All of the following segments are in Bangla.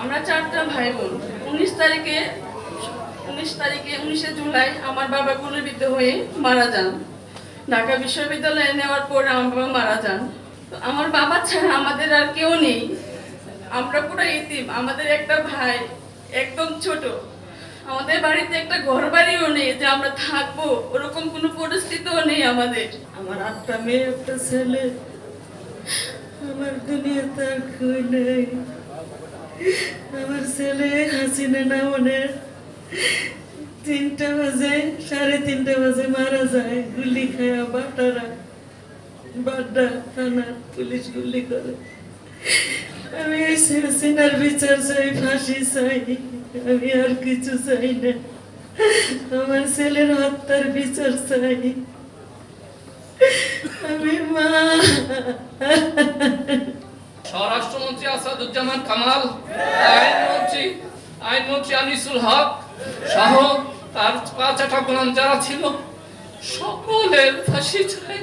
আমরা 4টা ভাই বোন। 19 জুলাই আমার বাবা গুলিবিদ্ধ হয়ে মারা যান। ঢাকা বিশ্ববিদ্যালয়ে নেওয়ার পর আমার বাবা মারা যান। তো আমার বাবা ছাড়া আমাদের আর কেউ নেই, আমরা পুরো ইতিম। আমাদের একটা ভাই একদম ছোট, আমাদের বাড়িতে একটা ঘর বাড়িও নেই যে আমরা থাকবো, ওরকম কোনো পরিস্থিতিও নেই আমাদের। আমার 8টা মেয়ে, একটা ছেলে। আমার দুনিয়াতে আর কেউ নেই। আমার ছেলে হাসিনা নামনে 3টা বাজে, 3:30 বাজে মারা যায় গুলি খায়া। বাড্ডা থানা পুলিশ গুলি করে। আমি এই হাসিনার বিচার চাই, ফাঁসি চাই, আমি আর কিছু চাই না। আমার ছেলের হত্যার বিচার চাই আমি। মা স্বরাষ্ট্রমন্ত্রী আসাদুজ্জামান কামাল, আইনমন্ত্রী আনিসুল হক সহ তার 5-8টা গোলাম যারা ছিল, সকলের ফাঁসি চাই।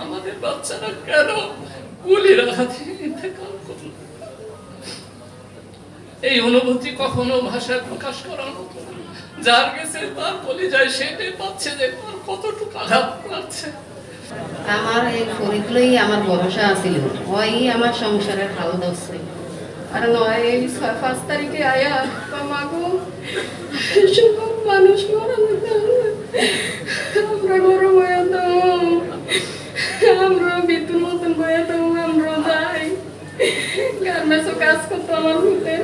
আমাদের বাচ্চারা কেন গুলির আঘাতে ইন্তেকাল করল? এই অনুভূতি কখনো ভাষায় প্রকাশ করার মতো না। যার গেছে তার বলি যায়, সেটাই পাচ্ছে যে কতটুকু আঘাত পাচ্ছে। আমার এই ফরিদলই আমার ভরসা আছিল, ওই আমার সংসারের হাল ধরছে। আর নয় এই 5 তারিখে আয়া মাগো সব মানুষ মারা যেত, আমরা গরম হয়ে দাও, আমরা বিদ্যুৎ মতন হয়ে দাও, আমরা যাই গার্মেন্টসও কাজ করতো আমার ভূতে।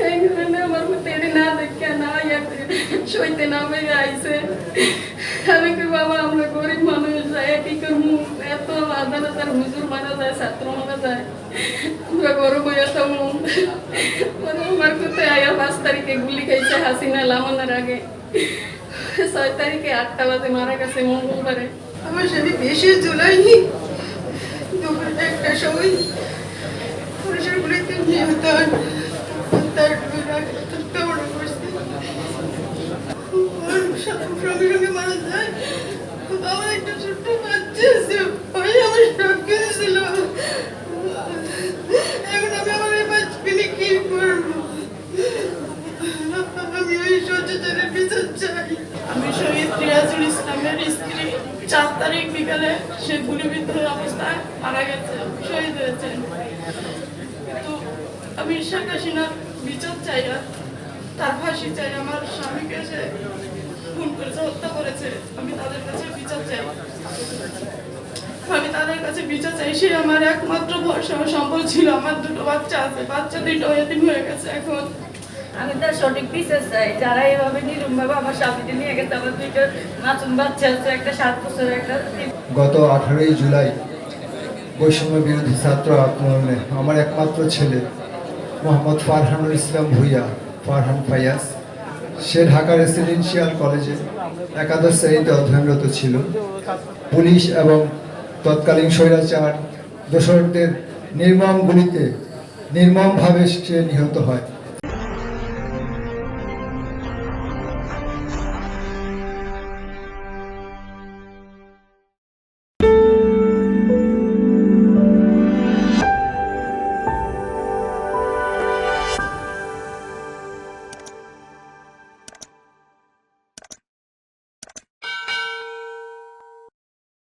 এই কারণে আমার ভূতে না দেখে না ইয়া সইতে না পেয়ে আইসে। আমি কি বাবা, আমরা গরিব মানুষ, যাই কি করবো? এত হাজার হুজুর মারা যায়, ছাত্র মারা যায়, আমরা গরম হয়ে থাকবো। আমার কোথায় আয়া 5 তারিখে গুলি খাইছে হাসিনা লামানোর আগে। 6 তারিখে 8টা বাজে মারা গেছে মঙ্গলবারে। আমার স্বামী 20 জুলাই দুপুর 1টার সময় পুলিশের গুলিতে নিহত হন। তার কামড়া করছে, সঙ্গে সঙ্গে মারা যায়। আমার একটা ছোট্ট বাচ্চা আছে, ভাই আমার সব কিছু ছিল। এখন আমি আমার এই বাচ্চাকে নিয়ে কি করবো? আমি ওই সচেতনের বিচার চাই। আমি শহীদ রিয়াজুল ইসলামের স্ত্রী। 4 তারিখ বিকালে সে গুলিবিদ্ধ অবস্থায় মারা গেছে, শহীদ হয়েছেন। কিন্তু আমি শেখ হাসিনার বিচার চাই, আর তার ফাঁসি চাই। আমার স্বামীকে সে খুন করেছে, হত্যা করেছে, আমি তাদের কাছে বিচার চাই। আমি তাদের কাছে বিচার চাই। সে আমার একমাত্র ভরসা ও সম্বল ছিল। আমার 2টো বাচ্চা আছে, বাচ্চা 2টো এতিম হয়ে গেছে। এখন আমি তার সঠিক বিচার চাই। যারা এইভাবে নির্মমভাবে আমার স্বামীকে নিয়ে গেছে, আমার 2টো মাসুম বাচ্চা আছে, একটা 7 বছরের, একটা। গত 18 জুলাই বৈষম্য বিরোধী ছাত্র আন্দোলনে আমার একমাত্র ছেলে মোহাম্মদ ফারহানুল ইসলাম ভূঁইয়া, ফারহান ফায়াজ, সে ঢাকা রেসিডেন্সিয়াল কলেজে একাদশ শ্রেণীতে অধ্যয়নরত ছিল। পুলিশ এবং তৎকালীন স্বৈরাচার দোসরদের নির্মম গুলিতে নির্মমভাবে সে নিহত হয়।